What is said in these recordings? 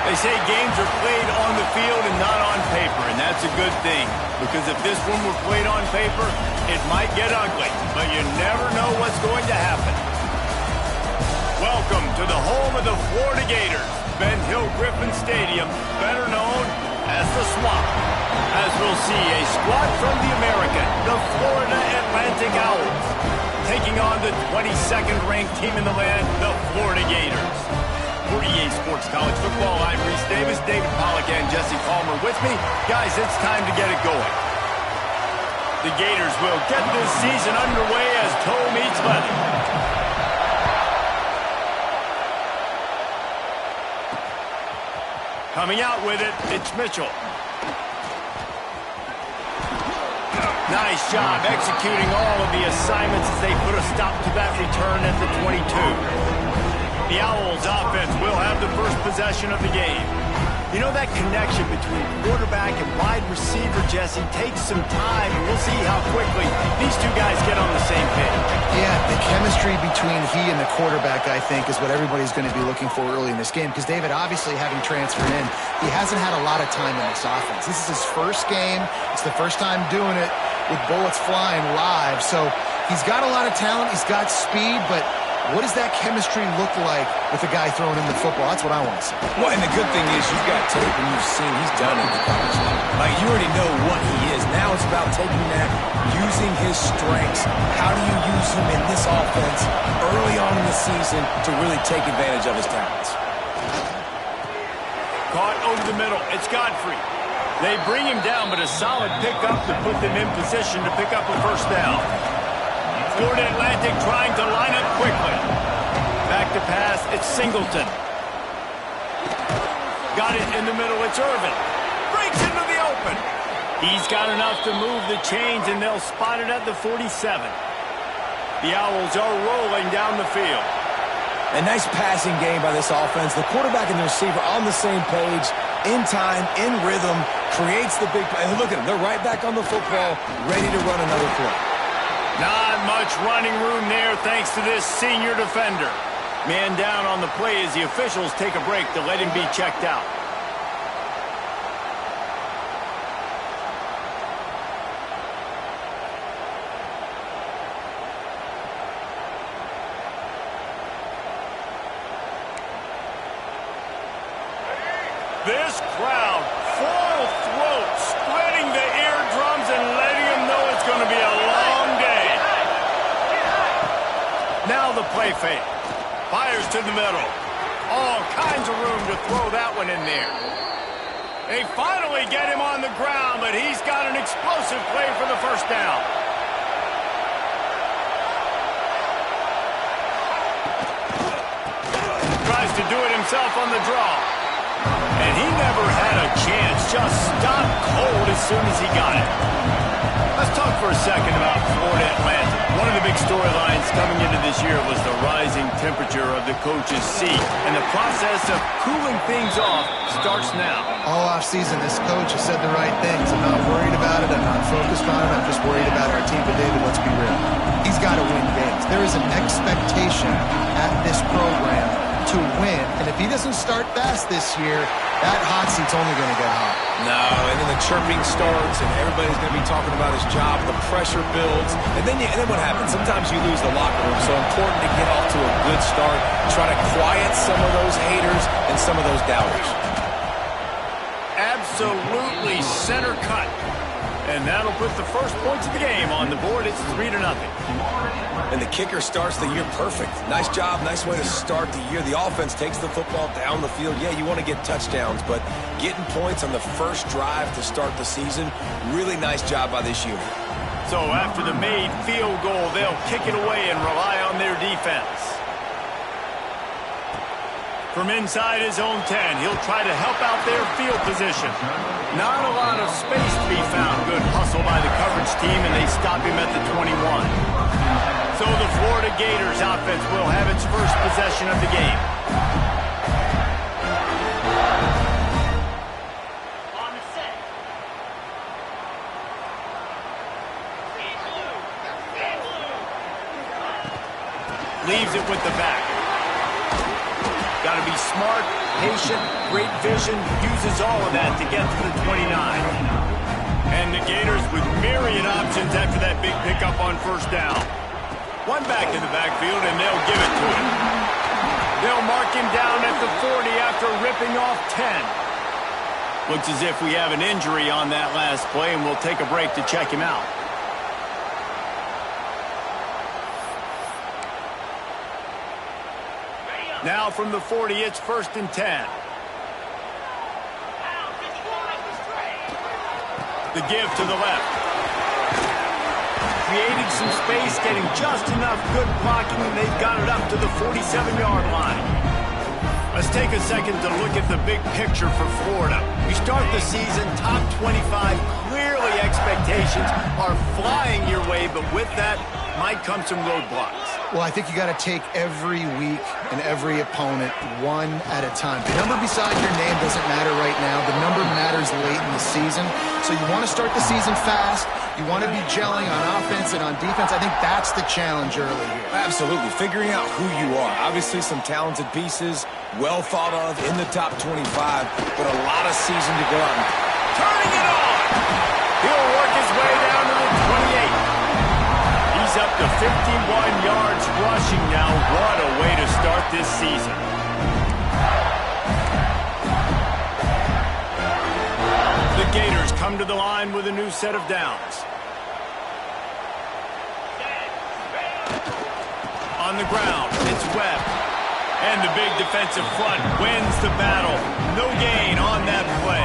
They say games are played on the field and not on paper, and that's a good thing. Because if this one were played on paper, it might get ugly, but you never know what's going to happen. Welcome to the home of the Florida Gators, Ben Hill Griffin Stadium, better known as the Swamp. As we'll see a squad from the American, the Florida Atlantic Owls, taking on the 22nd ranked team in the land, the Florida Gators. For EA Sports College Football, I'm Reese Davis, David Pollack, and Jesse Palmer with me. Guys, it's time to get it going. The Gators will get this season underway as toe meets leather. Coming out with it, it's Mitchell. Nice job executing all of the assignments as they put a stop to that return at the 22. The Owls offense will have the first possession of the game. You know, that connection between quarterback and wide receiver, Jesse, takes some time, and we'll see how quickly these two guys get on the same page. Yeah, the chemistry between he and the quarterback, I think, is what everybody's going to be looking for early in this game. Because David, obviously, having transferred in, he hasn't had a lot of time in this offense. This is his first game. It's the first time doing it with bullets flying live. So he's got a lot of talent. He's got speed, but what does that chemistry look like with the guy throwing him the football? That's what I want to see. Well, and the good thing is you've got tape and you've seen he's done it at the college level. Like, you already know what he is. Now it's about taking that, using his strengths. How do you use him in this offense early on in the season to really take advantage of his talents? Caught over the middle. It's Godfrey. They bring him down, but a solid pickup to put them in position to pick up a first down. Florida Atlantic trying to line up quickly. Back to pass, it's Singleton. Got it in the middle, it's Irvin. Breaks into the open. He's got enough to move the chains, and they'll spot it at the 47. The Owls are rolling down the field. A nice passing game by this offense. The quarterback and the receiver on the same page, in time, in rhythm, creates the big play. And look at them, they're right back on the football, ready to run another play. Not much running room there thanks to this senior defender. Man down on the play as the officials take a break to let him be checked out. This crowd, full throat, spreading the eardrums and letting them know it's going to be a long day. Now the play fake. Fires to the middle. All kinds of room to throw that one in there. They finally get him on the ground, but he's got an explosive play for the first down. Tries to do it himself on the draw. And he never had a chance. Just stopped cold as soon as he got it. Let's talk for a second about Florida Atlantic. One of the big storylines coming into this year was the rising temperature of the coach's seat. And the process of cooling things off starts now. All offseason, this coach has said the right things. I'm not worried about it. I'm not focused on it. I'm just worried about our team. But David, let's be real. He's got to win games. There is an expectation at this program to win. And if he doesn't start fast this year, that hot seat's only going to get hot. No, and then the chirping starts, and everybody's going to be talking about his job. The pressure builds, and then what happens? Sometimes you lose the locker room. So important to get off to a good start. Try to quiet some of those haters and some of those doubters. Absolutely center cut. And that'll put the first points of the game on the board. It's 3-0. And the kicker starts the year perfect. Nice job, nice way to start the year. The offense takes the football down the field. Yeah, you want to get touchdowns, but getting points on the first drive to start the season, really nice job by this unit. So after the made field goal, they'll kick it away and rely on their defense. From inside his own 10, he'll try to help out their field position. Not a lot of space to be found. Good hustle by the coverage team, and they stop him at the 21. So the Florida Gators offense will have its first possession of the game. On the set. Leaves it with the back. Got to be smart, patient, great vision, uses all of that to get to the 29. And the Gators with myriad options after that big pickup on first down. One back in the backfield, and they'll give it to him. They'll mark him down at the 40 after ripping off 10. Looks as if we have an injury on that last play, and we'll take a break to check him out. Now from the 40, it's 1st and 10. The give to the left. Creating some space, getting just enough good blocking, and they've got it up to the 47-yard line. Let's take a second to look at the big picture for Florida. We start the season top 25. Clearly expectations are flying your way, but with that might come some roadblocks. Well, I think you got to take every week and every opponent one at a time. The number beside your name doesn't matter right now. The number matters late in the season. So you want to start the season fast. You want to be gelling on offense and on defense. I think that's the challenge early here. Absolutely. Figuring out who you are. Obviously some talented pieces, well thought of in the top 25, but a lot of season to go out. Turning it on! He'll work his way down to the 28. He's up to 51 yards rushing now. What a way to start this season. The Gators come to the line with a new set of downs. On the ground, it's Webb. And the big defensive front wins the battle. No gain on that play.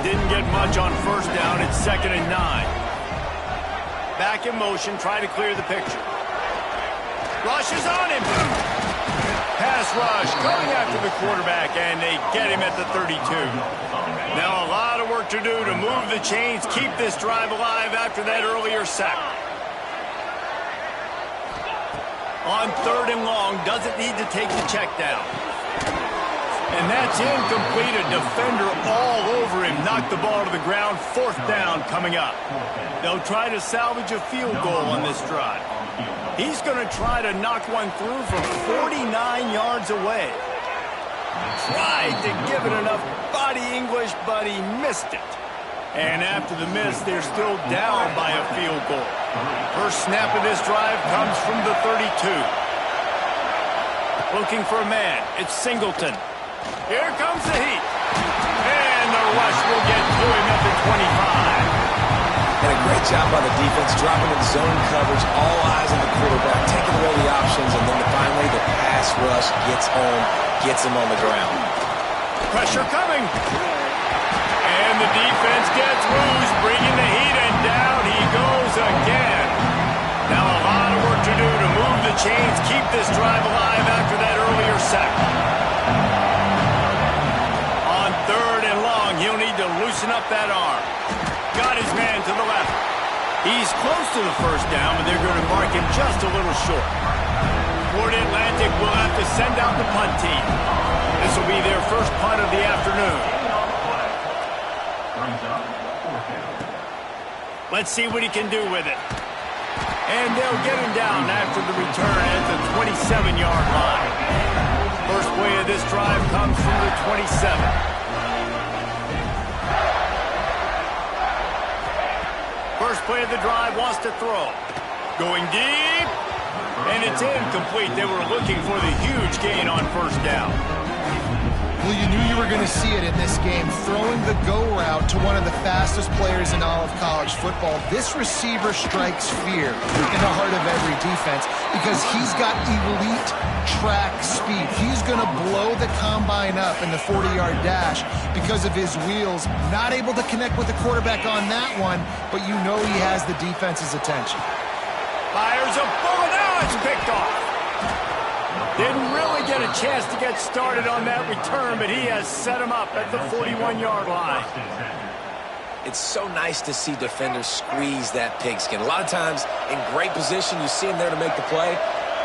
Didn't get much on first down. It's 2nd and 9. Back in motion, try to clear the picture. Rush is on him. Pass rush, going after the quarterback, and they get him at the 32. Now a lot of work to do to move the chains, keep this drive alive after that earlier sack. On 3rd and long, doesn't need to take the check down. And that's incomplete. A defender all over him. Knocked the ball to the ground. 4th down coming up. They'll try to salvage a field goal on this drive. He's going to try to knock one through from 49 yards away. Tried to give it enough body English, but he missed it. And after the miss, they're still down by a field goal. First snap of this drive comes from the 32. Looking for a man. It's Singleton. Here comes the heat. And the rush will get to him at the 25. And a great job by the defense, dropping in zone coverage, all eyes on the quarterback, taking away the options, and then finally the pass rush gets home, gets him on the ground. Pressure coming. And the defense gets loose, bringing the heat, and down he goes again. Now a lot of work to do to move the chains, keep this drive alive after that earlier sack. On 3rd and long, he'll need to loosen up that arm. Got his man to the left. He's close to the first down, but they're going to mark him just a little short. Florida Atlantic will have to send out the punt team. This will be their first punt of the afternoon. Let's see what he can do with it. And they'll get him down after the return at the 27-yard line. First play of this drive comes from the 27. First play of the drive, wants to throw. Going deep, and it's incomplete. They were looking for the huge gain on first down. Well, you knew you were going to see it in this game, throwing the go route to one of the fastest players in all of college football. This receiver strikes fear in the heart of every defense because he's got elite track speed. He's going to blow the combine up in the 40-yard dash because of his wheels. Not able to connect with the quarterback on that one, but you know he has the defense's attention. Fires a bullet. Now it's picked off. Didn't really get a chance to get started on that return, but he has set him up at the 41-yard line. It's so nice to see defenders squeeze that pigskin. A lot of times in great position, you see them there to make the play,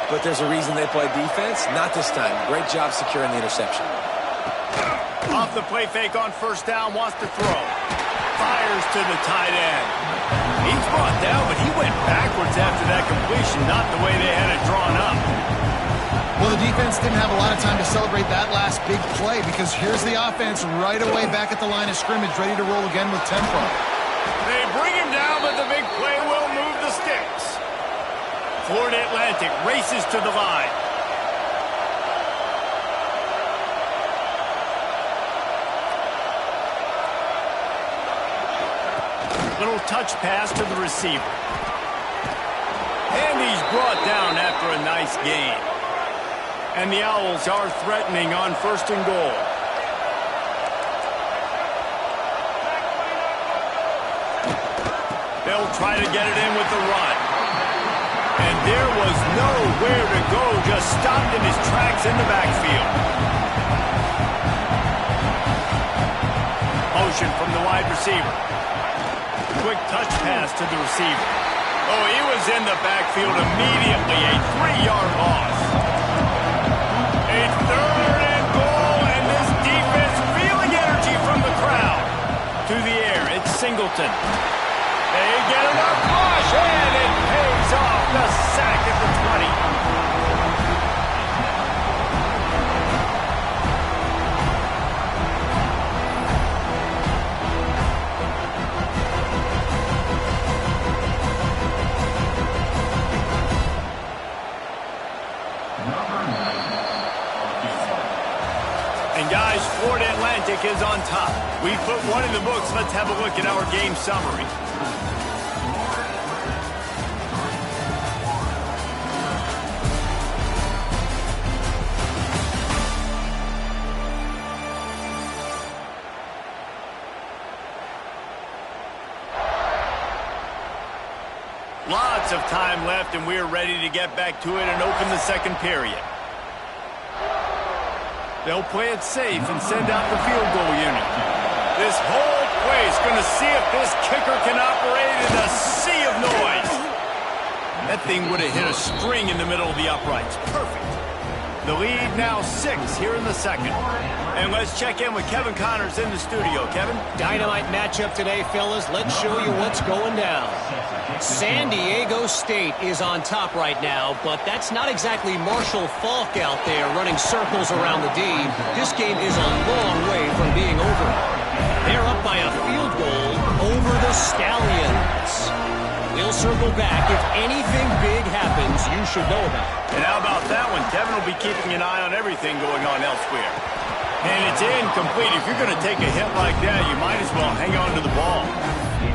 but there's a reason they play defense. Not this time. Great job securing the interception. Off the play fake on first down, wants to throw. Fires to the tight end. He's brought down, but he went backwards after that completion, not the way they had it drawn up. Well, the defense didn't have a lot of time to celebrate that last big play because here's the offense right away back at the line of scrimmage, ready to roll again with tempo. They bring him down, but the big play will move the sticks. Florida Atlantic races to the line. Little touch pass to the receiver. And he's brought down after a nice gain. And the Owls are threatening on 1st and goal. They'll try to get it in with the run. And there was nowhere to go, just stopped in his tracks in the backfield. Motion from the wide receiver. Quick touch pass to the receiver. Oh, he was in the backfield immediately. A 3-yard loss. A 3rd and goal, and this defense feeling energy from the crowd. To the air, it's Singleton. They get enough rush, and it pays off. The sack at the 20. And guys, Florida Atlantic is on top. We put one in the books. Let's have a look at our game summary. Lots of time left, and we're ready to get back to it and open the second period. They'll play it safe and send out the field goal unit. This whole play is going to see if this kicker can operate in a sea of noise. That thing would have hit a string in the middle of the uprights. Perfect. The lead now 6 here in the second. And let's check in with Kevin Connors in the studio. Kevin? Dynamite matchup today, fellas. Let's show you what's going down. San Diego State is on top right now, but that's not exactly Marshall Faulk out there running circles around the D. This game is a long way from being over. They're up by a field goal over the Stallions. We'll circle back. If anything big happens, you should know about it. And how about that one? Kevin will be keeping an eye on everything going on elsewhere. And it's incomplete. If you're going to take a hit like that, you might as well hang on to the ball.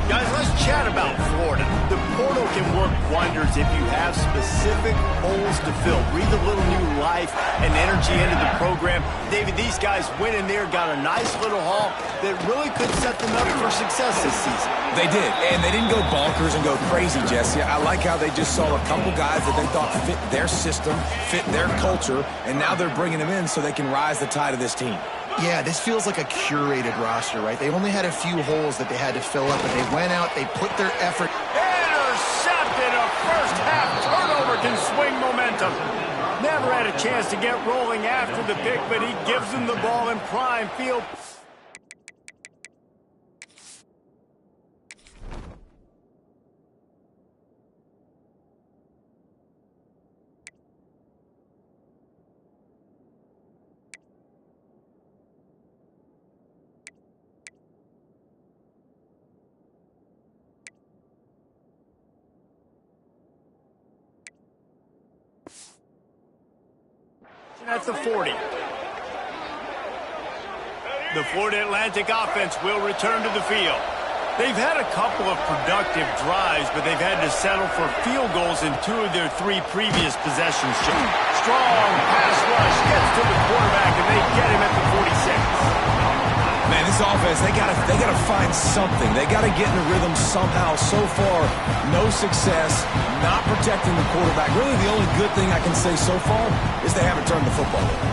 Guys, let's chat about Florida. The portal can work wonders if you have specific holes to fill. Breathe a little new life and energy into the program. David, these guys went in there, got a nice little haul that really could set them up for success this season. They did, and they didn't go bonkers and go crazy, Jesse. I like how they just saw a couple guys that they thought fit their system, fit their culture, and now they're bringing them in so they can rise the tide of this team. Yeah, this feels like a curated roster, right? They only had a few holes that they had to fill up, but they went out, they put their effort. Intercepted! A first-half turnover can swing momentum. Never had a chance to get rolling after the pick, but he gives them the ball in prime field. At the 40. The Florida Atlantic offense will return to the field. They've had a couple of productive drives, but they've had to settle for field goals in 2 of their 3 previous possessions. Strong pass rush gets to the quarterback, and they get him at the 46. Man, this offense, they gotta find something. They gotta get in a rhythm somehow. So far, no success, not protecting the quarterback. Really, the only good thing I can say so far is they haven't turned the football over.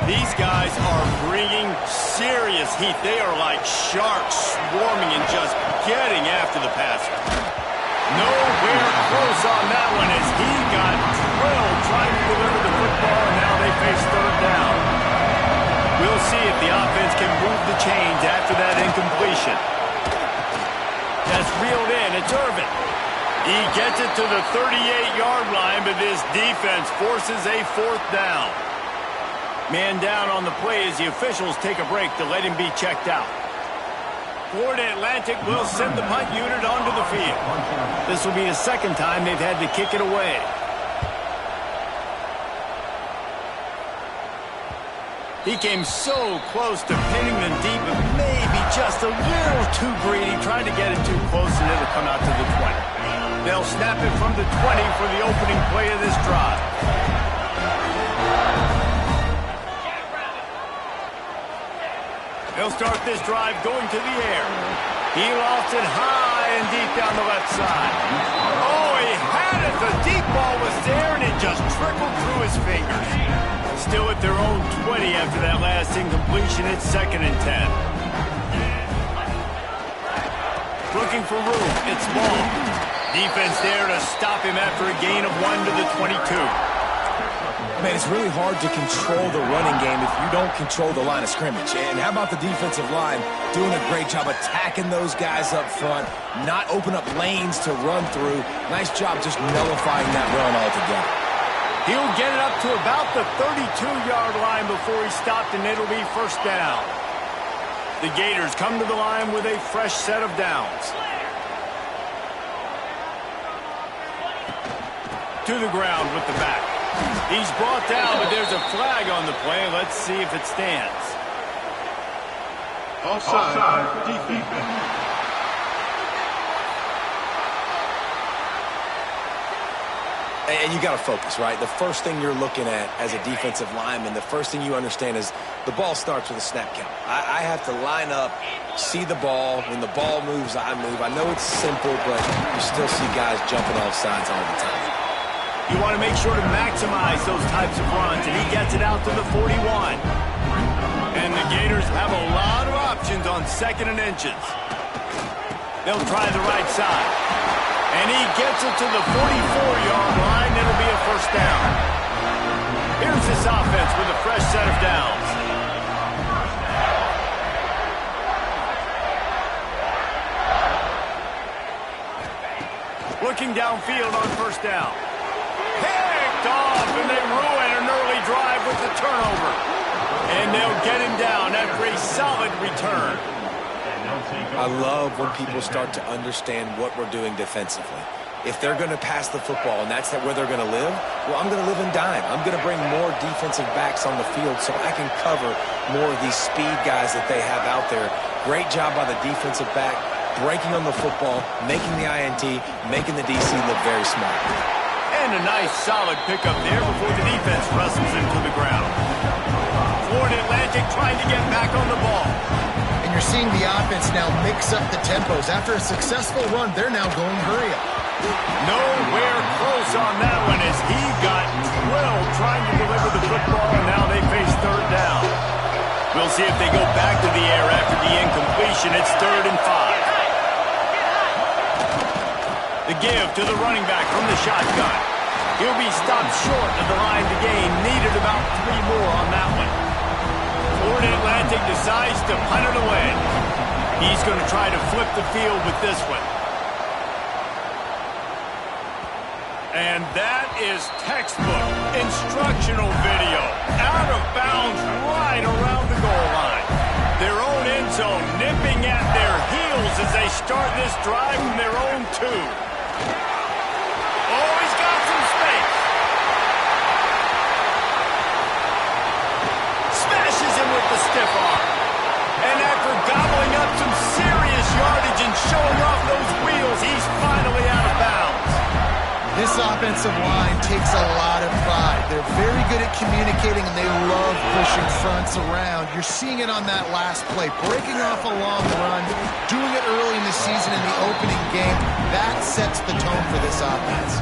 These guys are bringing serious heat. They are like sharks swarming and just getting after the passer. Nowhere close on that one as he got drilled trying to deliver the football, and now they face 3rd down. We'll see if the offense can move the chains after that incompletion. That's It's Irvin. He gets it to the 38-yard line, but this defense forces a 4th down. Man down on the play as the officials take a break to let him be checked out. Florida Atlantic will send the punt unit onto the field. This will be the 2nd time they've had to kick it away. He came so close to pinning them deep, but maybe just a little too greedy, trying to get it too close, and it'll come out to the 20. They'll snap it from the 20 for the opening play of this drive. They'll start this drive going to the air. He lost it high and deep down the left side. Oh, he had it. The deep ball was there, and it just trickled through his fingers. Still at their own 20 after that last incompletion. It's 2nd and 10. Looking for room. It's Ball. Defense there to stop him after a gain of 1 to the 22. Man, it's really hard to control the running game if you don't control the line of scrimmage. And how about the defensive line doing a great job attacking those guys up front, not open up lanes to run through. Nice job just nullifying that run altogether. He'll get it up to about the 32-yard line before he stopped, and it'll be 1st down. The Gators come to the line with a fresh set of downs. To the ground with the back. He's brought down, but there's a flag on the play. Let's see if it stands. Offside, defense. And you got to focus, right? The first thing you're looking at as a defensive lineman, the first thing you understand is the ball starts with a snap count. I have to line up, see the ball. When the ball moves, I move. I know it's simple, but you still see guys jumping off sides all the time. You want to make sure to maximize those types of runs, and he gets it out to the 41. And the Gators have a lot of options on 2nd and inches. They'll try the right side. And he gets it to the 44-yard line. It'll be a 1st down. Here's this offense with a fresh set of downs. Looking downfield on 1st down. Picked off, and they ruin an early drive with the turnover. And they'll get him down after a solid return. I love when people start to understand what we're doing defensively. If they're going to pass the football and that's where they're going to live, well, I'm going to live in dime. I'm going to bring more defensive backs on the field so I can cover more of these speed guys that they have out there. Great job by the defensive back, breaking on the football, making the INT, making the DC look very smart. And a nice solid pickup there before the defense wrestles him to the ground. Florida Atlantic trying to get back on the ball. And you're seeing the offense now mix up the tempos. After a successful run, they're now going hurry up. Nowhere close on that one as he got drilled trying to deliver the football, and now they face 3rd down. We'll see if they go back to the air after the incompletion. It's 3rd and 5. The give to the running back from the shotgun. He'll be stopped short of the line to gain. Needed about 3 more on that one. Florida Atlantic decides to punt it away. He's going to try to flip the field with this one. And that is textbook instructional video. Out of bounds right around the goal line. Their own end zone nipping at their heels as they start this drive from their own 2. Oh, he's got some space. Smashes him with the stiff arm. And after gobbling up some serious yardage and showing off those wheels, he's finally out of bounds. This offensive line takes a lot of pride. They're very good at communicating, and they love pushing fronts around. You're seeing it on that last play. Breaking off a long run, doing it early in the season in the opening game. That sets the tone for this offense.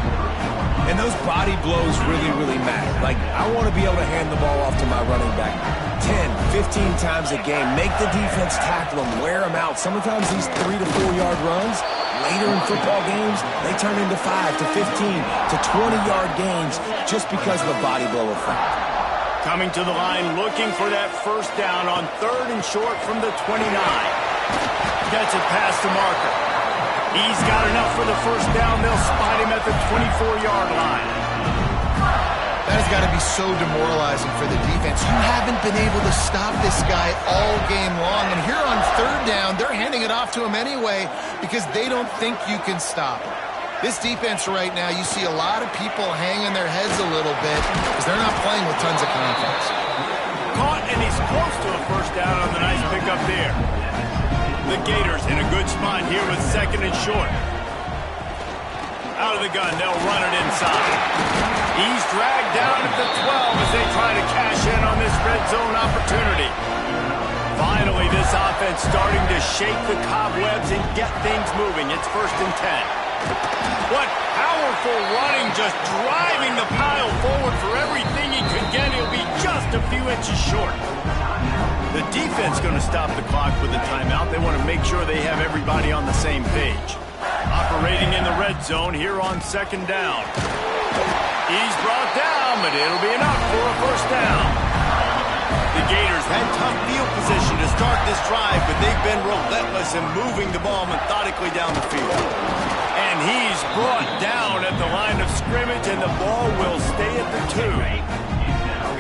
And those body blows really, really matter. Like, I want to be able to hand the ball off to my running back 10, 15 times a game. Make the defense tackle them, wear them out. Sometimes these 3 to 4 yard runs, later in football games, they turn into 5 to 15 to 20-yard gains just because of the body blow effect. Coming to the line, looking for that 1st down on 3rd and short from the 29. Gets it past the marker. He's got enough for the first down. They'll spot him at the 24-yard line. That has got to be so demoralizing for the defense. You haven't been able to stop this guy all game long. And here on third down, they're handing it off to him anyway because they don't think you can stop him. This defense right now, you see a lot of people hanging their heads a little bit because they're not playing with tons of confidence. Caught, and he's close to a first down on the nice pickup there. The Gators in a good spot here with second and short. Out of the gun, they'll run it inside. He's dragged down at the 12 as they try to cash in on this red zone opportunity. Finally, this offense starting to shake the cobwebs and get things moving. It's 1st and 10. What powerful running, just driving the pile forward for everything he could get. He'll be just a few inches short. The defense going to stop the clock with a timeout. They want to make sure they have everybody on the same page. Operating in the red zone here on 2nd down. He's brought down, but it'll be enough for a first down. The Gators had tough field position to start this drive, but they've been relentless in moving the ball methodically down the field. And he's brought down at the line of scrimmage, and the ball will stay at the 2.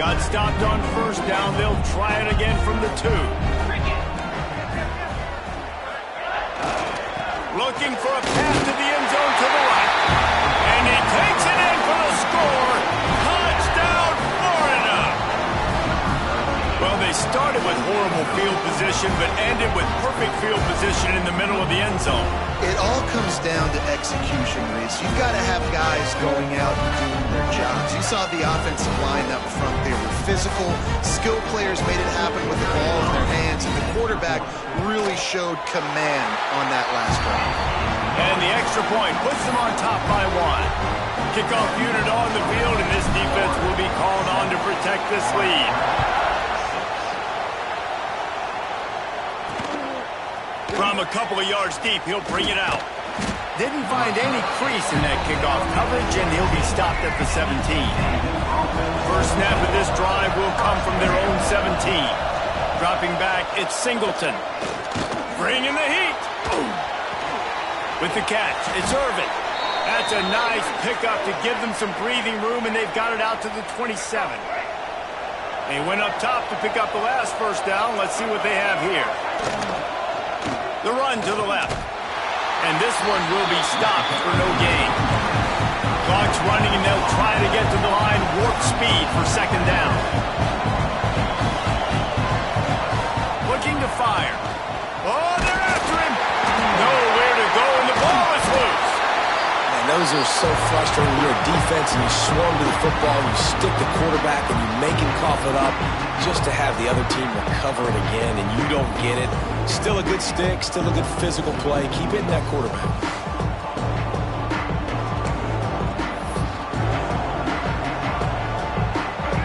Got stopped on first down. They'll try it again from the 2. Looking for a pass to the end zone to the right. And he takes it in for the score. Touchdown, Florida! Well, they started with horrible field position, but ended with perfect field position in the middle of the end zone. It all comes down to execution, Reese. You've got to have guys going out and doing their jobs. You saw the offensive line up front. They were physical. Skilled players made it happen with the ball in their hands, and the quarterback really showed command on that last drive. And the extra point puts them on top by 1. Kickoff unit on the field, and this defense will be called on to protect this lead. From a couple of yards deep, he'll bring it out. Didn't find any crease in that kickoff coverage, and he'll be stopped at the 17. First snap of this drive will come from their own 17. Dropping back, it's Singleton. Bringing the heat. With the catch, it's Irvin. That's a nice pickup to give them some breathing room, and they've got it out to the 27. They went up top to pick up the last first down. Let's see what they have here. The run to the left. And this one will be stopped for no gain. Clock's running, and they'll try to get to the line. Warp speed for 2nd down. Looking to fire. Oh, they're after him. Nowhere to go, and the ball is loose. Man, those are so frustrating. You're a defense, and you swarm to the football, you stick the quarterback, and you make him cough it up just to have the other team recover it again, and you don't get it. Still a good stick, still a good physical play. Keep hitting that quarterback.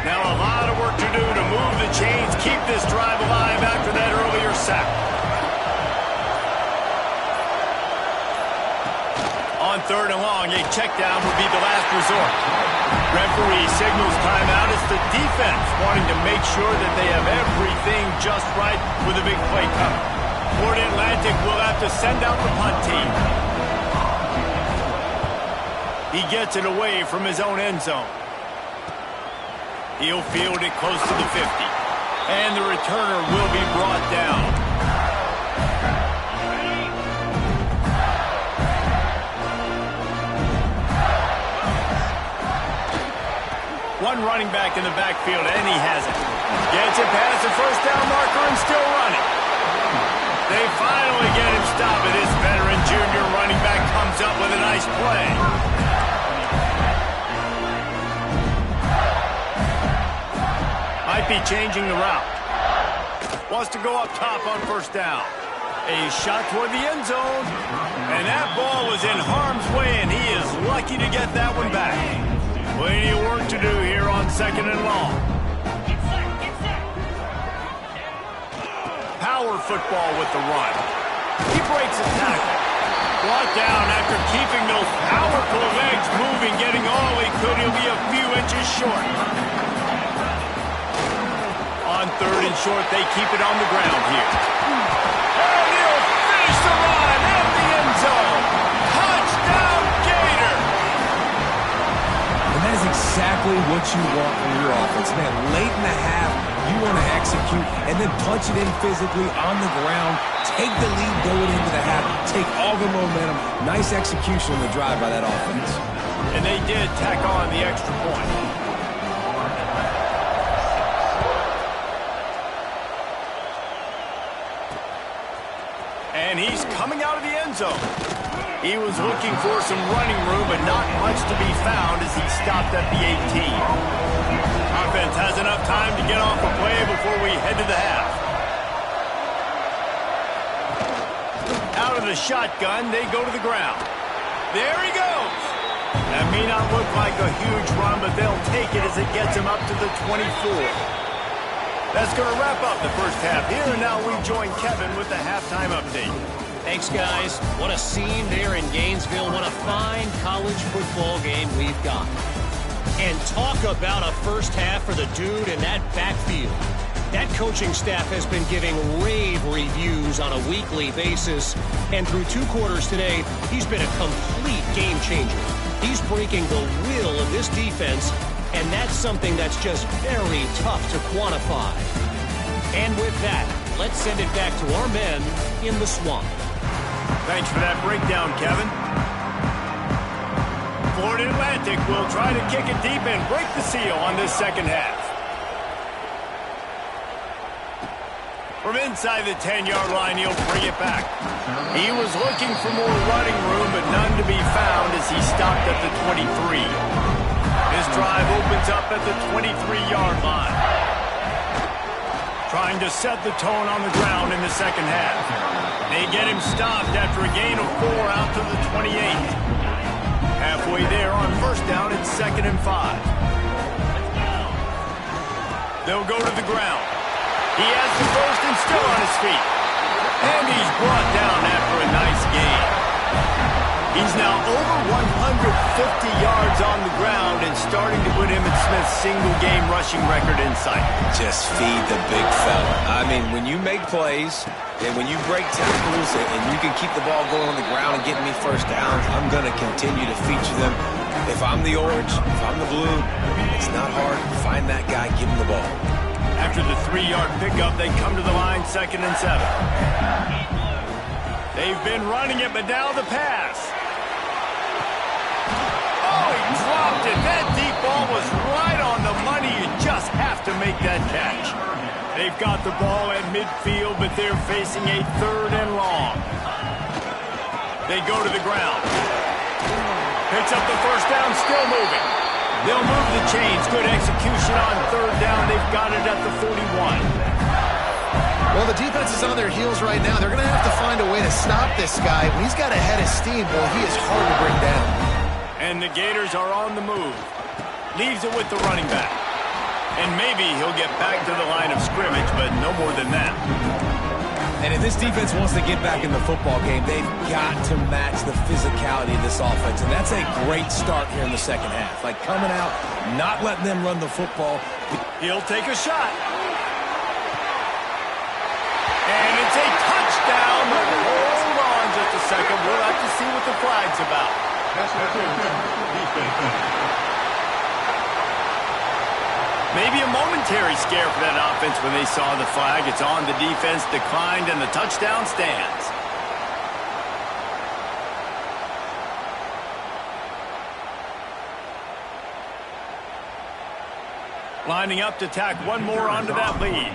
Now a lot of work to do to move the chains, keep this drive alive after that earlier sack. On 3rd and long, a check down would be the last resort. Referee signals timeout. It's the defense wanting to make sure that they have everything just right with a big play coming. Florida Atlantic will have to send out the punt team. He gets it away from his own end zone. He'll field it close to the 50. And the returner will be brought down. One running back in the backfield, and he has it. Gets it past the first down marker and still running. They finally get him stopped, and this veteran junior running back comes up with a nice play. Might be changing the route. Wants to go up top on first down. A shot toward the end zone. And that ball was in harm's way, and he is lucky to get that one back. Plenty of work to do here on 2nd and long. Power football with the run. He breaks a tackle. Brought down after keeping those powerful legs moving, getting all he could. He'll be a few inches short. On 3rd and short, they keep it on the ground here. And he'll finish the run at the end zone. exactly what you want from your offense. Man, late in the half, you want to execute and then punch it in physically on the ground, take the lead going into the half, take all the momentum. Nice execution on the drive by that offense. And they did tack on the extra point. And he's coming out of the end zone. He was looking for some running room, but not much to be found as he stopped at the 18. Offense has enough time to get off a play before we head to the half. Out of the shotgun, they go to the ground. There he goes. That may not look like a huge run, but they'll take it as it gets him up to the 24. That's going to wrap up the first half here, and now we join Kevin with the halftime update. Thanks, guys. What a scene there in Gainesville. What a fine college football game we've got. And talk about a first half for the dude in that backfield. That coaching staff has been giving rave reviews on a weekly basis. And through 2 quarters today, he's been a complete game changer. He's breaking the will of this defense, and that's something that's just very tough to quantify. And with that, let's send it back to our men in the swamp. Thanks for that breakdown, Kevin. Florida Atlantic will try to kick it deep and break the seal on this second half. From inside the 10-yard line, he'll bring it back. He was looking for more running room, but none to be found as he stopped at the 23. His drive opens up at the 23-yard line. Trying to set the tone on the ground in the second half. They get him stopped after a gain of 4 out to the 28. Halfway there on first down, it's 2nd and 5. They'll go to the ground. He has the first and still on his feet. And he's brought down after a nice gain. He's now over 150 yards on the ground and starting to put Emmitt Smith's single-game rushing record in sight. Just feed the big fella. I mean, when you make plays and when you break tackles and you can keep the ball going on the ground and get me first downs, I'm going to continue to feature them. If I'm the orange, if I'm the blue, it's not hard. Find that guy, give him the ball. After the 3-yard pickup, they come to the line, 2nd and 7. They've been running it, but now the pass. Oh, he dropped it. That deep ball was right on the money. You just have to make that catch. They've got the ball at midfield, but they're facing a 3rd and long. They go to the ground. Picks up the first down, still moving. They'll move the chains. Good execution on 3rd down. They've got it at the 41. Well, the defense is on their heels right now. They're going to have to find a way to stop this guy. When he's got a head of steam, boy, he is hard to bring down. And the Gators are on the move. Leaves it with the running back. And maybe he'll get back to the line of scrimmage, but no more than that. And if this defense wants to get back in the football game, they've got to match the physicality of this offense. And that's a great start here in the second half. Like coming out, not letting them run the football. He'll take a shot. And it's a touchdown, but hold on just a second. We'll have to see what the flag's about. Maybe a momentary scare for that offense when they saw the flag. It's on, the defense declined, and the touchdown stands. Lining up to tack one more onto that lead.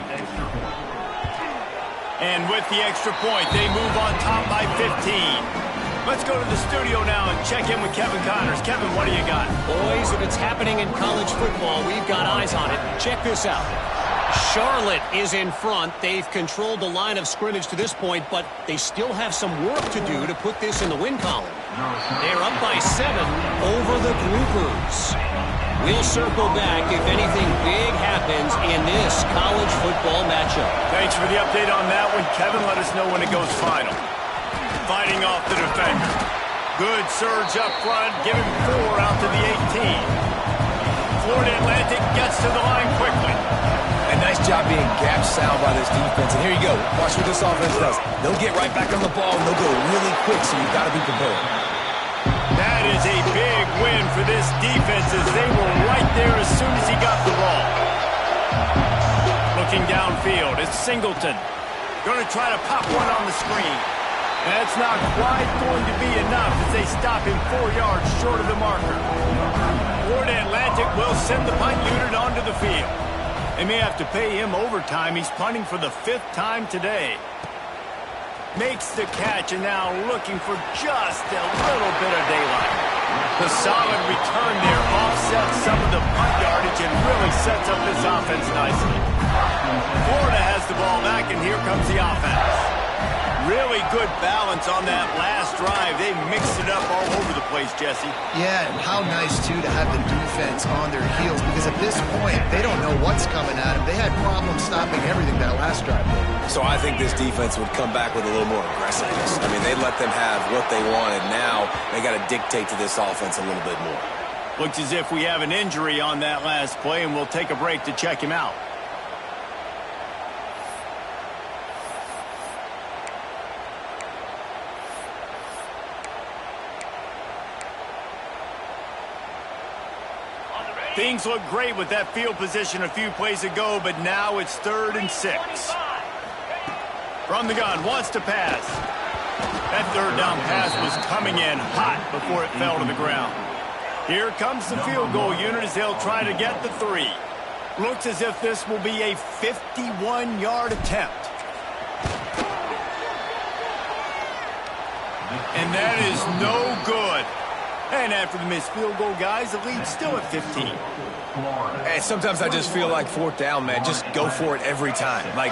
And with the extra point, they move on top by 15. Let's go to the studio now and check in with Kevin Connors. Kevin, what do you got? Boys, if it's happening in college football, we've got eyes on it. Check this out. Charlotte is in front. They've controlled the line of scrimmage to this point, but they still have some work to do to put this in the win column. They're up by 7 over the Groupers. We'll circle back if anything big happens in this college football matchup. Thanks for the update on that one, Kevin. Let us know when it goes final. Fighting off the defender. Good surge up front, giving 4 out to the 18. Florida Atlantic gets to the line quickly. A nice job being gap sound by this defense. And here you go. Watch what this offense does. They'll get right back on the ball, and they'll go really quick, so you've got to be prepared. That That is a big win for this defense as they were right there as soon as he got the ball. Looking downfield, it's Singleton. Going to try to pop one on the screen. That's not quite going to be enough as they stop him 4 yards short of the marker. Florida Atlantic will send the punt unit onto the field. They may have to pay him overtime. He's punting for the 5th time today. Makes the catch and now looking for just a little bit of daylight. The solid return there offsets some of the punt yardage and really sets up this offense nicely. Florida has the ball back, and here comes the offense. Really good balance on that last drive. They mixed it up all over the place, Jesse. Yeah, and how nice, too, to have the defense on their heels, because at this point, they don't know what's coming at them. They had problems stopping everything that last drive did. So I think this defense would come back with a little more aggressiveness. I mean, they let them have what they wanted. Now they got to dictate to this offense a little bit more. Looks as if we have an injury on that last play, and we'll take a break to check him out. Things look great with that field position a few plays ago, but now it's 3rd and 6. From the gun, wants to pass. That 3rd down pass was coming in hot before it fell to the ground. Here comes the field goal unit as they'll try to get the 3. Looks as if this will be a 51-yard attempt. And that is no good. And after the missed field goal, guys, the lead's still at 15. And sometimes I just feel like 4th down, man. Just go for it every time. Like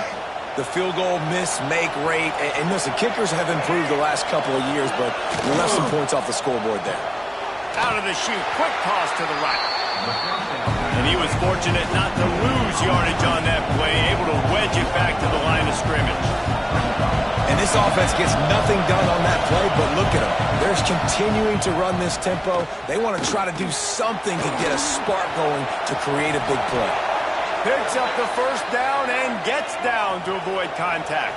the field goal miss-make rate. And listen, kickers have improved the last couple of years, but we left some points off the scoreboard there. Out of the chute, quick toss to the right. And he was fortunate not to lose yardage on that play, able to wedge it back to the line of scrimmage. And this offense gets nothing done on that play, but look at them. They're continuing to run this tempo. They want to try to do something to get a spark going to create a big play. Picks up the 1st down and gets down to avoid contact.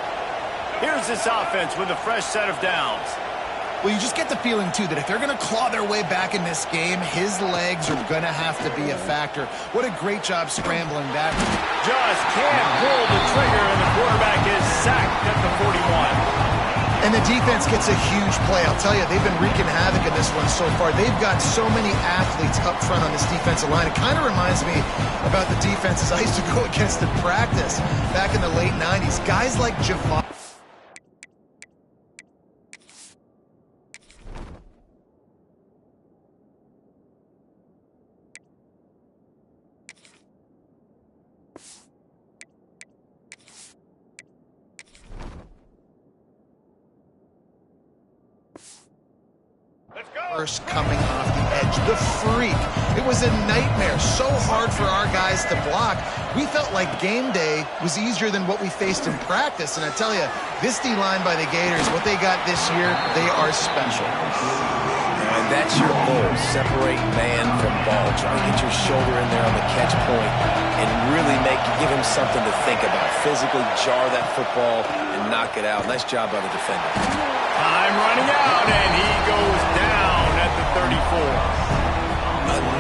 Here's this offense with a fresh set of downs. Well, you just get the feeling, too, that if they're going to claw their way back in this game, his legs are going to have to be a factor. What a great job scrambling that. Just can't pull the trigger, and the quarterback is sacked at the 41. And the defense gets a huge play. I'll tell you, they've been wreaking havoc in this one so far. They've got so many athletes up front on this defensive line. It kind of reminds me about the defenses I used to go against in practice back in the late 90s. Guys like Javon. Coming off the edge, the freak. It was a nightmare, so hard for our guys to block. We felt like game day was easier than what we faced in practice, and I tell you, this D-line by the Gators, what they got this year, they are special. And that's your goal, separate man from ball. Try to get your shoulder in there on the catch point and really give him something to think about. Physically jar that football and knock it out. Nice job by the defender. Time running out, and he goes down at the 34.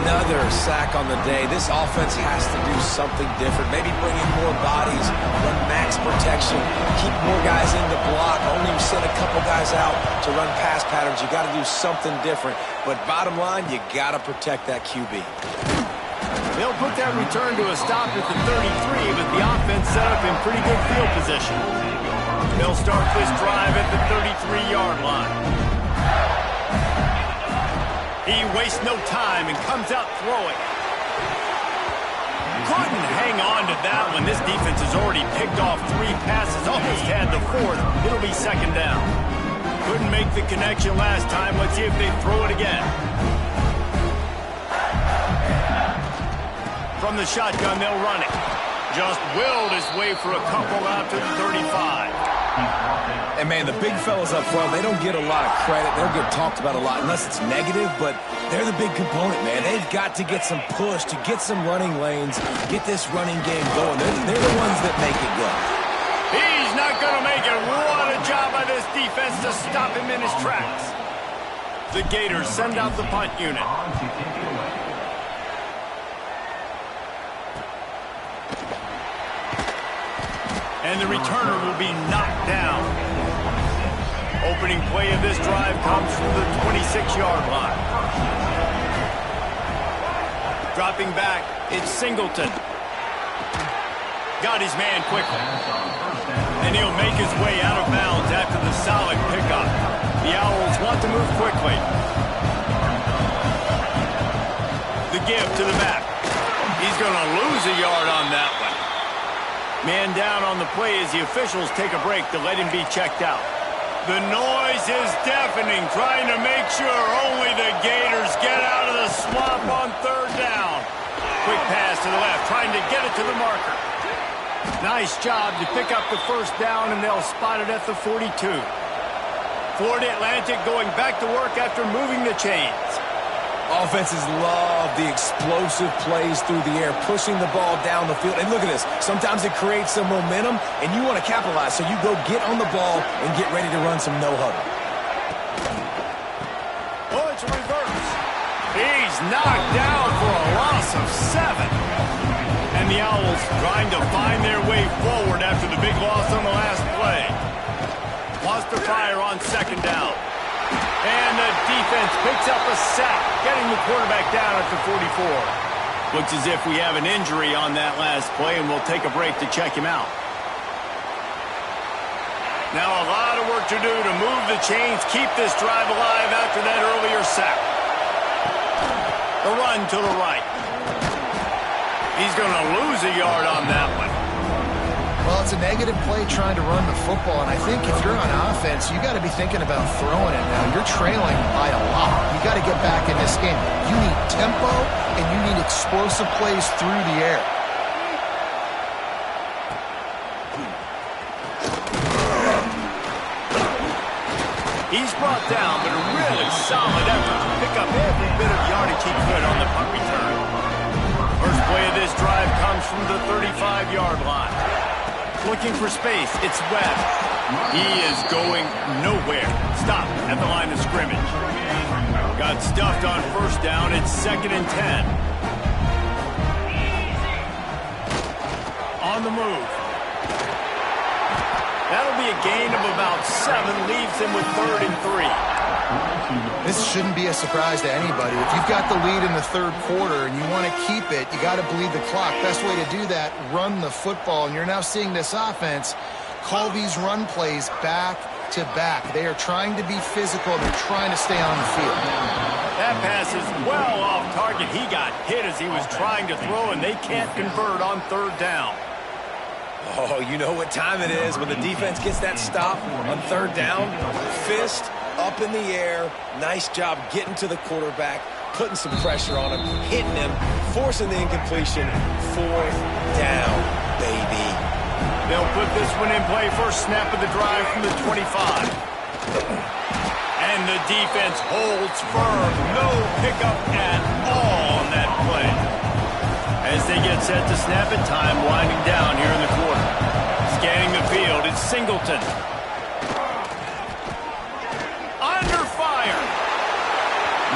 Another sack on the day. This offense has to do something different. Maybe bring in more bodies, run max protection, keep more guys in the block, only send a couple guys out to run pass patterns. You got to do something different. But bottom line, you got to protect that QB. They'll put that return to a stop at the 33, but the offense set up in pretty good field position. They'll start this drive at the 33-yard line. He wastes no time and comes out throwing. Couldn't hang on to that one. This defense has already picked off 3 passes, almost had the 4th. It'll be 2nd down. Couldn't make the connection last time. Let's see if they throw it again. From the shotgun, they'll run it. Just willed his way for a couple out to the 35. And, man, the big fellas up front, they don't get a lot of credit. They don't get talked about a lot unless it's negative, but they're the big component, man. They've got to get some push, to get some running lanes, get this running game going. They're the ones that make it go. He's not going to make it. What a job by this defense to stop him in his tracks. The Gators send out the punt unit. And the returner will be knocked down. Opening play of this drive comes from the 26-yard line. Dropping back, it's Singleton. Got his man quickly. And he'll make his way out of bounds after the solid pickup. The Owls want to move quickly. The give to the back. He's going to lose a yard on that one. Man down on the play as the officials take a break to let him be checked out. The noise is deafening, trying to make sure only the Gators get out of the swamp on third down. Quick pass to the left, trying to get it to the marker. Nice job to pick up the first down, and they'll spot it at the 42. Florida Atlantic going back to work after moving the chains. Offenses love the explosive plays through the air, pushing the ball down the field. And look at this. Sometimes it creates some momentum, and you want to capitalize. So you go get on the ball and get ready to run some no-huddle. Oh, it's a reverse. He's knocked down for a loss of 7. And the Owls trying to find their way forward after the big loss on the last play. Wants to fire on second down. And the defense picks up a sack, getting the quarterback down at the 44. Looks as if we have an injury on that last play, and we'll take a break to check him out. Now a lot of work to do to move the chains, keep this drive alive after that earlier sack. The run to the right. He's going to lose a yard on that one. Well, it's a negative play trying to run the football, and I think if you're on offense, you got to be thinking about throwing it now. You're trailing by a lot. You got to get back in this game. You need tempo, and you need explosive plays through the air. He's brought down, but a really solid effort to pick up every bit of yardage he could on the punt return. First play of this drive comes from the 35-yard line. Looking for space, it's Webb. He is going nowhere. Stop at the line of scrimmage. Got stuffed on first down, it's 2nd and 10. On the move. That'll be a gain of about 7, leaves him with 3rd and 3. This shouldn't be a surprise to anybody. If you've got the lead in the third quarter and you want to keep it, you got to bleed the clock. Best way to do that, run the football. And you're now seeing this offense call these run plays back to back. They are trying to be physical. They're trying to stay on the field. That pass is well off target. He got hit as he was trying to throw, and they can't convert on third down. Oh, you know what time it is when the defense gets that stop on third down. Fist up in the air. Nice job getting to the quarterback, putting some pressure on him, hitting him, forcing the incompletion. 4th down, baby. They'll put this one in play. First snap of the drive from the 25. And the defense holds firm. No pickup at all on that play. As they get set to snap it, time winding down here in the quarter. Scanning the field, it's Singleton. Under fire.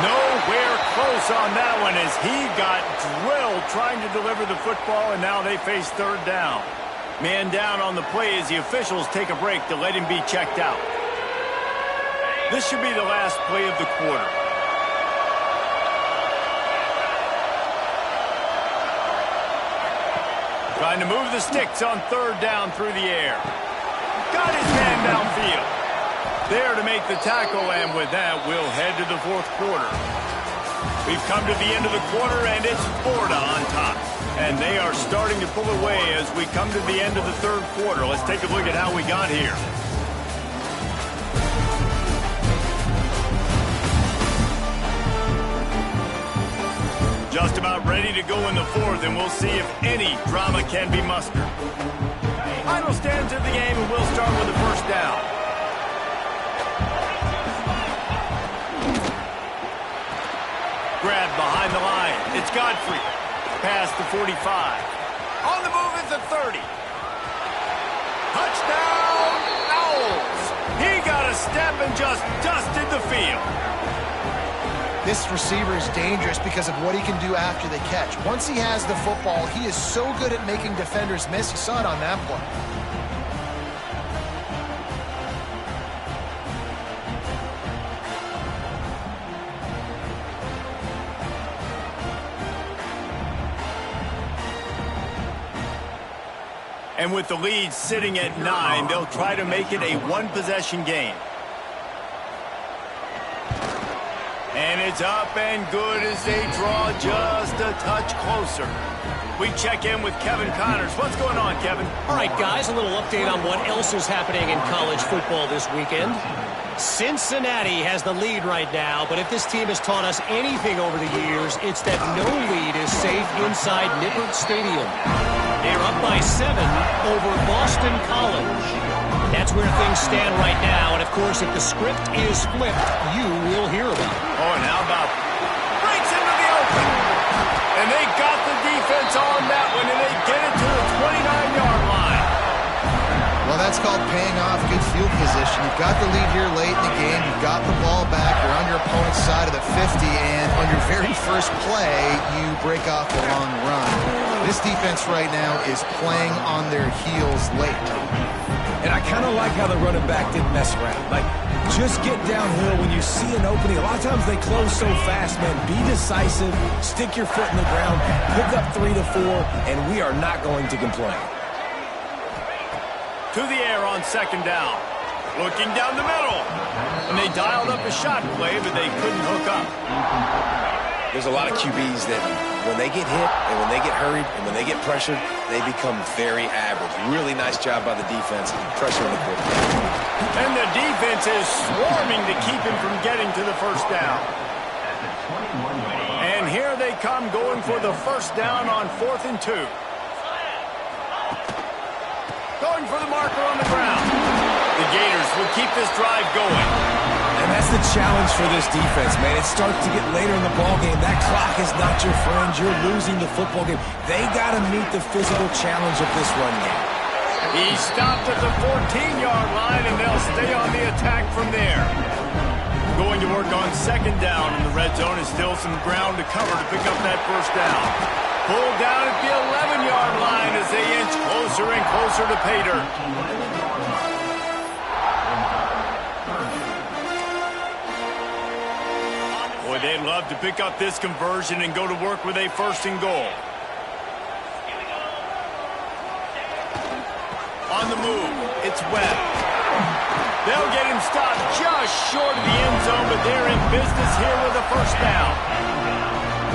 Nowhere close on that one as he got drilled trying to deliver the football, and now they face third down. Man down on the play as the officials take a break to let him be checked out. This should be the last play of the quarter. Trying to move the sticks on third down through the air. Got his man downfield. There to make the tackle, and with that, we'll head to the fourth quarter. We've come to the end of the quarter, and it's Florida on top. And they are starting to pull away as we come to the end of the third quarter. Let's take a look at how we got here. Just about ready to go in the fourth, and we'll see if any drama can be mustered. Final stands of the game, and we'll start with the first down. Grab behind the line. It's Godfrey. Past the 45. On the move at the 30. Touchdown, Owls. He got a step and just dusted the field. This receiver is dangerous because of what he can do after the catch. Once he has the football, he is so good at making defenders miss. You saw it on that play. And with the lead sitting at 9, they'll try to make it a one-possession game. And it's up and good as they draw just a touch closer. We check in with Kevin Connors. What's going on, Kevin? All right, guys, a little update on what else is happening in college football this weekend. Cincinnati has the lead right now, but if this team has taught us anything over the years, it's that no lead is safe inside Nippert Stadium. They're up by 7 over Boston College. That's where things stand right now, and of course, if the script is flipped, you will hear about it. Oh, and how about breaks into the open. And they got the defense on that one, and they get it to the 29-yard line. Well, that's called paying off good field position. You've got the lead here late in the game. You've got the ball back. You're on your opponent's side of the 50, and on your very first play, you break off a long run. This defense right now is playing on their heels late. And I kind of like how the running back didn't mess around. Like, just get downhill when you see an opening. A lot of times they close so fast, man. Be decisive, stick your foot in the ground, pick up 3 to 4, and we are not going to complain. To the air on second down. Looking down the middle. And they dialed up a shot play, but they couldn't hook up. There's a lot of QBs that when they get hit and when they get hurried and when they get pressured, they become very average. Really nice job by the defense, pressuring the quarterback. And the defense is swarming to keep him from getting to the first down. And here they come going for the first down on 4th and 2. Going for the marker on the ground. The Gators will keep this drive going. And that's the challenge for this defense, man. It starts to get later in the ballgame. That clock is not your friend. You're losing the football game. They got to meet the physical challenge of this run game. He stopped at the 14-yard line, and they'll stay on the attack from there. Going to work on second down in the red zone is still some ground to cover to pick up that first down. Pulled down at the 11-yard line as they inch closer and closer to pay dirt. Boy, they'd love to pick up this conversion and go to work with a 1st and goal. On the move, it's Webb. They'll get him stopped just short of the end zone, but they're in business here with a first down.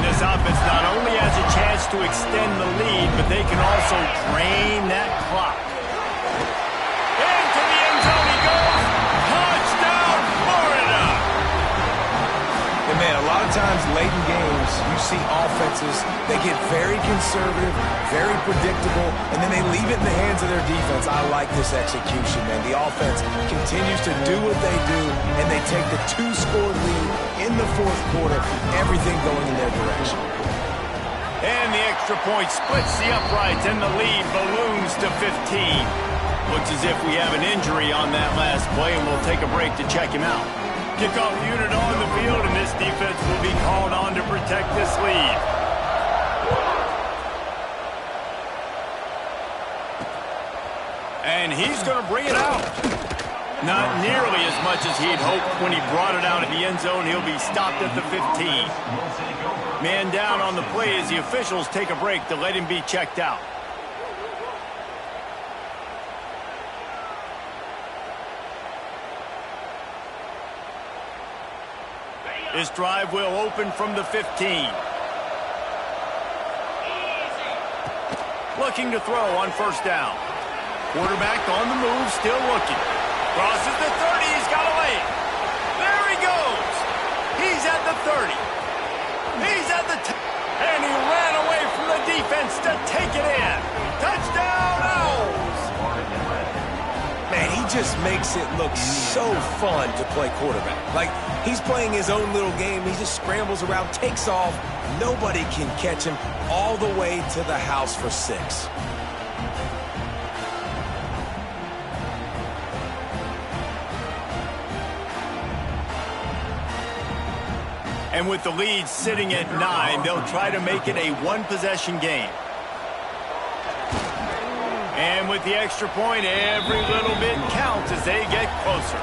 This offense not only has a chance to extend the lead, but they can also drain that clock. Into the end zone he goes. Touchdown, Florida! And man, a lot of times late in games, you see offenses, they get very conservative, very predictable, and then they leave it in the hands of their defense. I like this execution, man. The offense continues to do what they do, and they take the 2-score lead in the 4th quarter, everything going in their direction. And the extra point splits the uprights, and the lead balloons to 15. Looks as if we have an injury on that last play, and we'll take a break to check him out. Kickoff unit on the field, and this defense will be called on to protect this lead. And he's going to bring it out. Not nearly as much as he'd hoped when he brought it out in the end zone. He'll be stopped at the 15. Man down on the play as the officials take a break to let him be checked out. This drive will open from the 15. Looking to throw on first down. Quarterback on the move, still looking. Crosses the 30, he's got a lane. There he goes. He's at the 30. He's at the 10. And he ran away from the defense to take it in. Touchdown, Owls. Man, he just makes it look so fun to play quarterback. Like, he's playing his own little game. He just scrambles around, takes off. Nobody can catch him all the way to the house for 6. And with the lead sitting at 9, they'll try to make it a one-possession game. And with the extra point, every little bit counts as they get closer.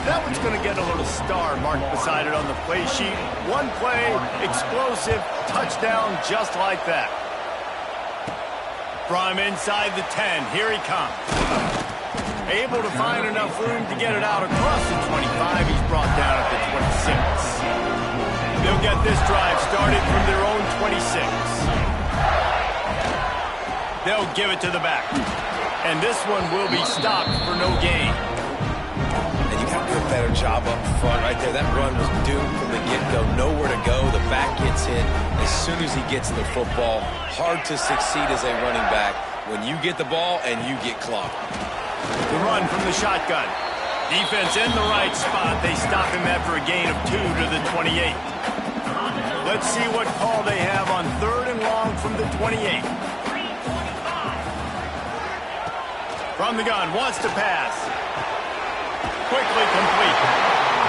That one's going to get a little star marked beside it on the play sheet. One play, explosive, touchdown just like that. From inside the 10, here he comes. Able to find enough room to get it out across the 25. He's brought down at the 26. They'll get this drive started from their own 26. They'll give it to the back. And this one will be stopped for no gain. And you got to do a better job up front right there. That run was doomed from the get-go. Nowhere to go. The back gets hit as soon as he gets the football. Hard to succeed as a running back when you get the ball and you get clocked. The run from the shotgun. Defense in the right spot. They stop him after a gain of 2 to the 28. Let's see what call they have on 3rd and long from the 28. From the gun, wants to pass. Quickly complete.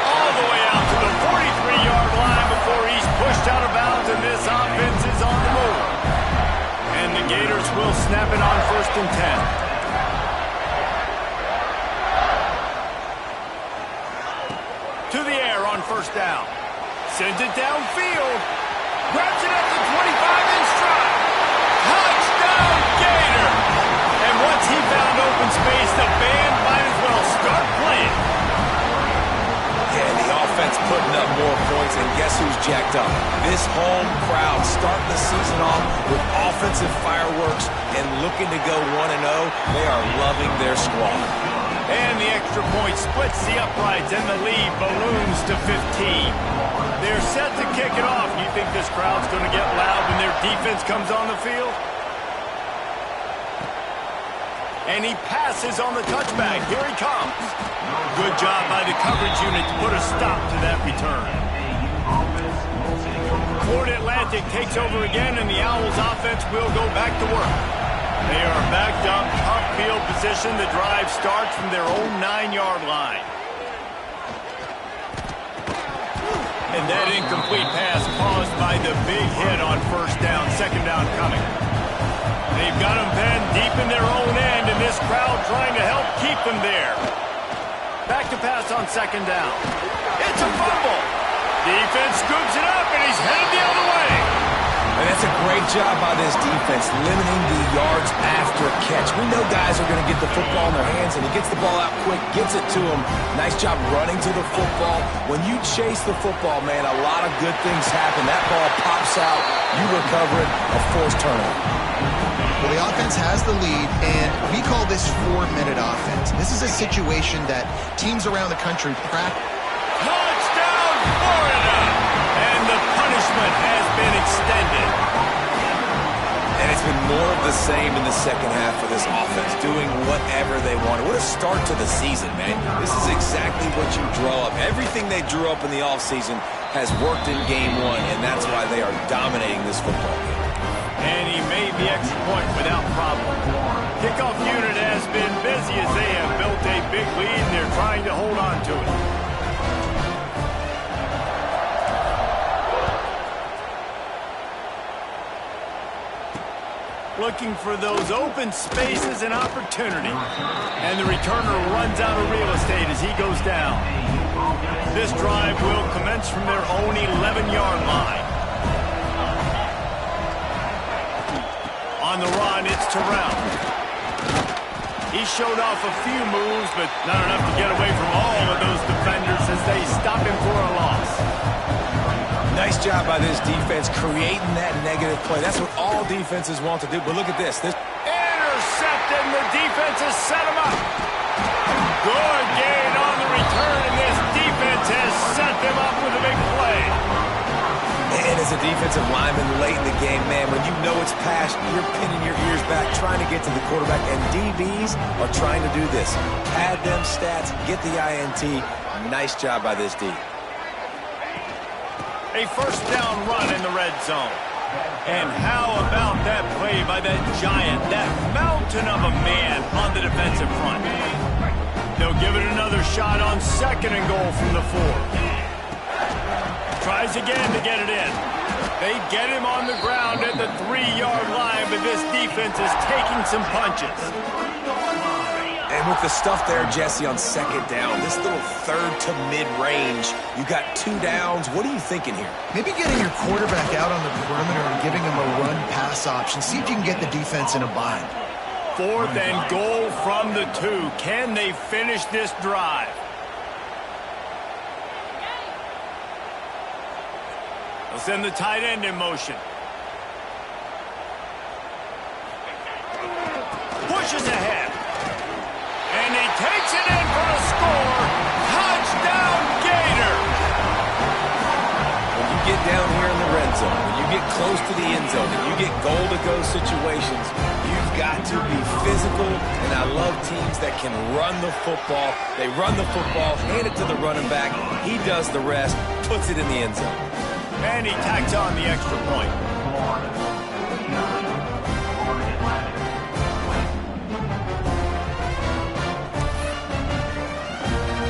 All the way out to the 43-yard line before he's pushed out of bounds, and this offense is on the move. And the Gators will snap it on 1st and 10. To the air on 1st down. Sends it downfield. Grabs it at the 25 in stride. Touchdown, Gator! And once he found open space, the band might as well start playing. Yeah, the offense putting up more points, and guess who's jacked up? This home crowd starting the season off with offensive fireworks and looking to go 1-0. They are loving their squad. And the extra point splits the uprights, and the lead balloons to 15. They're set to kick it off. You think this crowd's going to get loud when their defense comes on the field? And he passes on the touchback. Here he comes. Good job by the coverage unit to put a stop to that return. Florida Atlantic takes over again, and the Owls offense will go back to work. They are backed up, top field position. The drive starts from their own 9-yard line. And that incomplete pass caused by the big hit on 1st down, 2nd down coming. They've got them penned deep in their own end, and this crowd trying to help keep them there. Back to pass on 2nd down. It's a fumble. Defense scoops it up, and he's headed the other way. And that's a great job by this defense, limiting the yards after catch. We know guys are going to get the football in their hands, and he gets the ball out quick, gets it to him. Nice job running to the football. When you chase the football, man, a lot of good things happen. That ball pops out, you recover it, a forced turnover. Well, the offense has the lead, and we call this 4-minute offense. This is a situation that teams around the country practice. Touchdown, Florida! And the punishment has been extended. And it's been more of the same in the second half for this offense, doing whatever they wanted. What a start to the season, man. This is exactly what you draw up. Everything they drew up in the offseason has worked in game 1, and that's why they are dominating this football game. And he made the extra point without problem. Kickoff unit has been busy as they have built a big lead, and they're trying to hold on to it. Looking for those open spaces and opportunity. And the returner runs out of real estate as he goes down. This drive will commence from their own 11-yard line. On the run, it's Terrell. He showed off a few moves, but not enough to get away from all of those defenders as they stop him for a loss. Nice job by this defense creating that negative play. That's what all defenses want to do. But look at this. Intercepted, and the defense has set him up. Good gain on the return, and this defense has set them up with a big play. And as a defensive lineman late in the game, man, when you know it's past, you're pinning your ears back, trying to get to the quarterback. And DBs are trying to do this. Pad them stats, get the INT. Nice job by this D. A 1st down run in the red zone. And how about that play by that giant, that mountain of a man on the defensive front? They'll give it another shot on 2nd and goal from the 4. Tries again to get it in. They get him on the ground at the 3-yard line, but this defense is taking some punches. And with the stuff there, Jesse, on second down, this little third to mid-range, you got 2 downs. What are you thinking here? Maybe getting your quarterback out on the perimeter and giving him a run-pass option. See if you can get the defense in a bind. 4th and goal from the 2. Can they finish this drive? They'll send the tight end in motion. Pushes ahead. And he takes it in for a score. Touchdown, Gator! When you get down here in the red zone, when you get close to the end zone, and you get goal-to-go situations, you've got to be physical, and I love teams that can run the football. They run the football, hand it to the running back. He does the rest, puts it in the end zone. And he tacks on the extra point.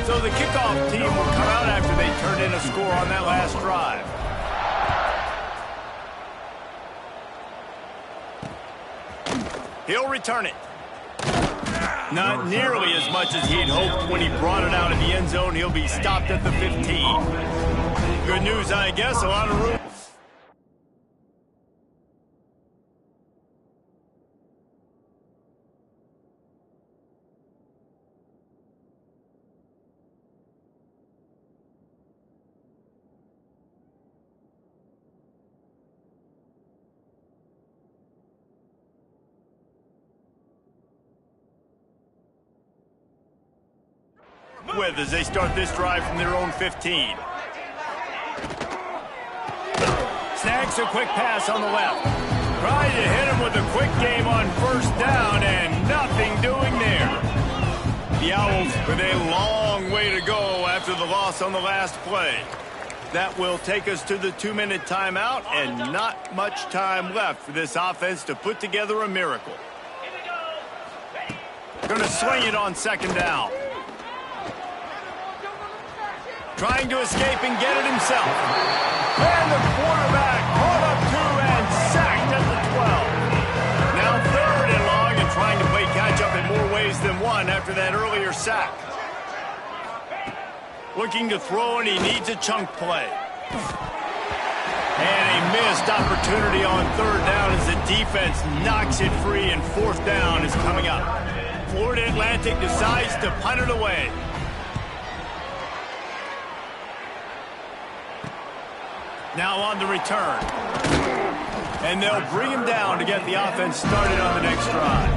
So the kickoff team will come out after they turned in a score on that last drive. He'll return it. Not nearly as much as he'd hoped when he brought it out of the end zone. He'll be stopped at the 15. Good news, I guess. A lot of room. With as they start this drive from their own 15. Snags a quick pass on the left. Trying to hit him with a quick game on first down, and nothing doing there. The Owls with a long way to go after the loss on the last play. That will take us to the 2-minute timeout, and not much time left for this offense to put together a miracle. Going to swing it on second down. Trying to escape and get it himself. And the quarterback caught up 2 and sacked at the 12. Now 3rd and long and trying to play catch-up in more ways than one after that earlier sack. Looking to throw, and he needs a chunk play. And a missed opportunity on 3rd down as the defense knocks it free, and 4th down is coming up. Florida Atlantic decides to punt it away. Now on the return. And they'll bring him down to get the offense started on the next drive.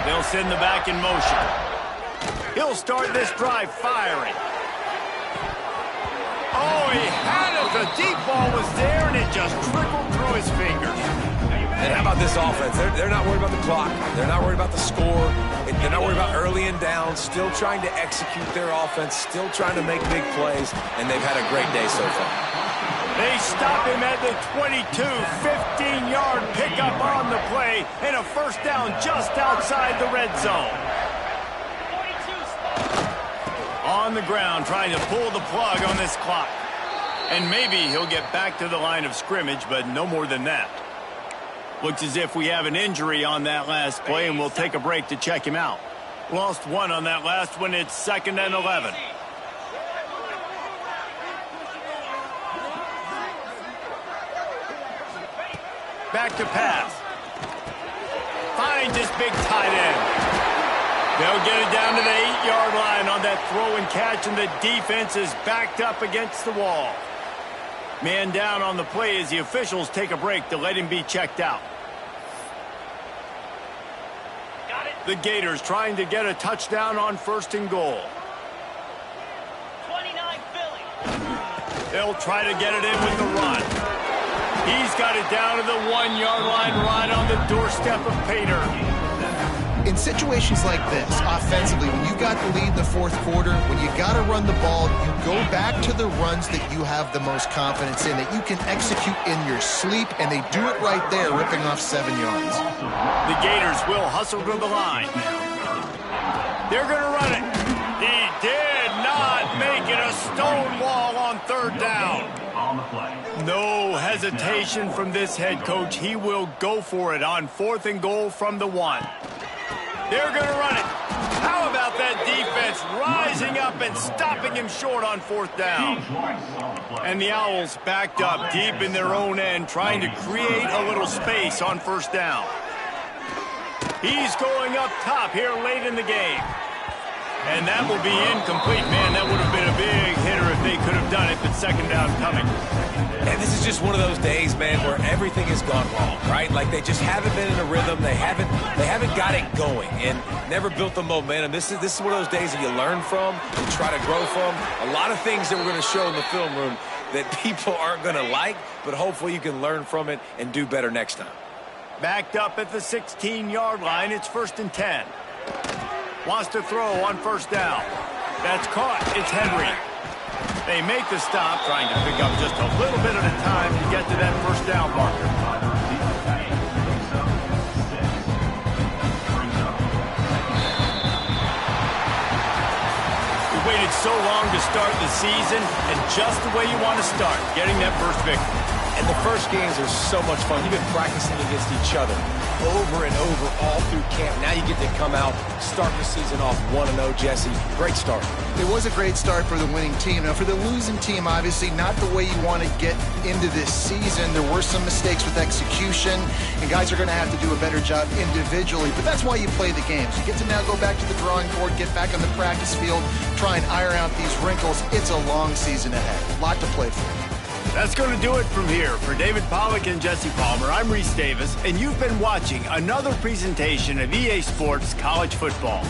They'll send the back in motion. He'll start this drive firing. Oh, he had it. The deep ball was there, and it just trickled through his fingers. And how about this offense? They're not worried about the clock. They're not worried about the score. They're not worried about early and down. Still trying to execute their offense. Still trying to make big plays. And they've had a great day so far. They stop him at the 22. 15-yard pickup on the play. And a first down just outside the red zone. On the ground trying to pull the plug on this clock. And maybe he'll get back to the line of scrimmage, but no more than that. Looks as if we have an injury on that last play, and we'll take a break to check him out. Lost 1 on that last one. It's 2nd and 11. Back to pass. Finds this big tight end. They'll get it down to the 8-yard line on that throw and catch, and the defense is backed up against the wall. Man down on the play as the officials take a break to let him be checked out. The Gators trying to get a touchdown on 1st and goal. 29 Philly. They'll try to get it in with the run. He's got it down to the 1-yard line right on the doorstep of Pater. In situations like this, offensively, when you got the lead in the fourth quarter, when you got to run the ball, you go back to the runs that you have the most confidence in, that you can execute in your sleep, and they do it right there, ripping off 7 yards. The Gators will hustle to the line. They're going to run it. He did not make it a stone wall on third down. No hesitation from this head coach. He will go for it on 4th and goal from the 1. They're going to run it. How about that defense rising up and stopping him short on 4th down? And the Owls backed up deep in their own end, trying to create a little space on 1st down. He's going up top here late in the game. And that will be incomplete. Man, that would have been a big hitter if they could have done it, but 2nd down coming. And this is just one of those days, man, where everything has gone wrong, right? Like they just haven't been in a rhythm. They haven't got it going and never built the momentum. This is one of those days that you learn from, you try to grow from. A lot of things that we're going to show in the film room that people aren't going to like, but hopefully you can learn from it and do better next time. Backed up at the 16-yard line. It's 1st and 10. Wants to throw on 1st down. That's caught. It's Henry. They make the stop, trying to pick up just a little bit at a time to get to that 1st down marker. We waited so long to start the season, and just the way you want to start, getting that first victory. And the first games are so much fun. You've been practicing against each other over and over all through camp. Now you get to come out, start the season off 1-0, Jesse. Great start. It was a great start for the winning team. Now, for the losing team, obviously not the way you want to get into this season. There were some mistakes with execution, and guys are going to have to do a better job individually. But that's why you play the games. You get to now go back to the drawing board, get back on the practice field, try and iron out these wrinkles. It's a long season ahead. A lot to play for. That's going to do it from here. For David Pollack and Jesse Palmer, I'm Reese Davis, and you've been watching another presentation of EA Sports College Football.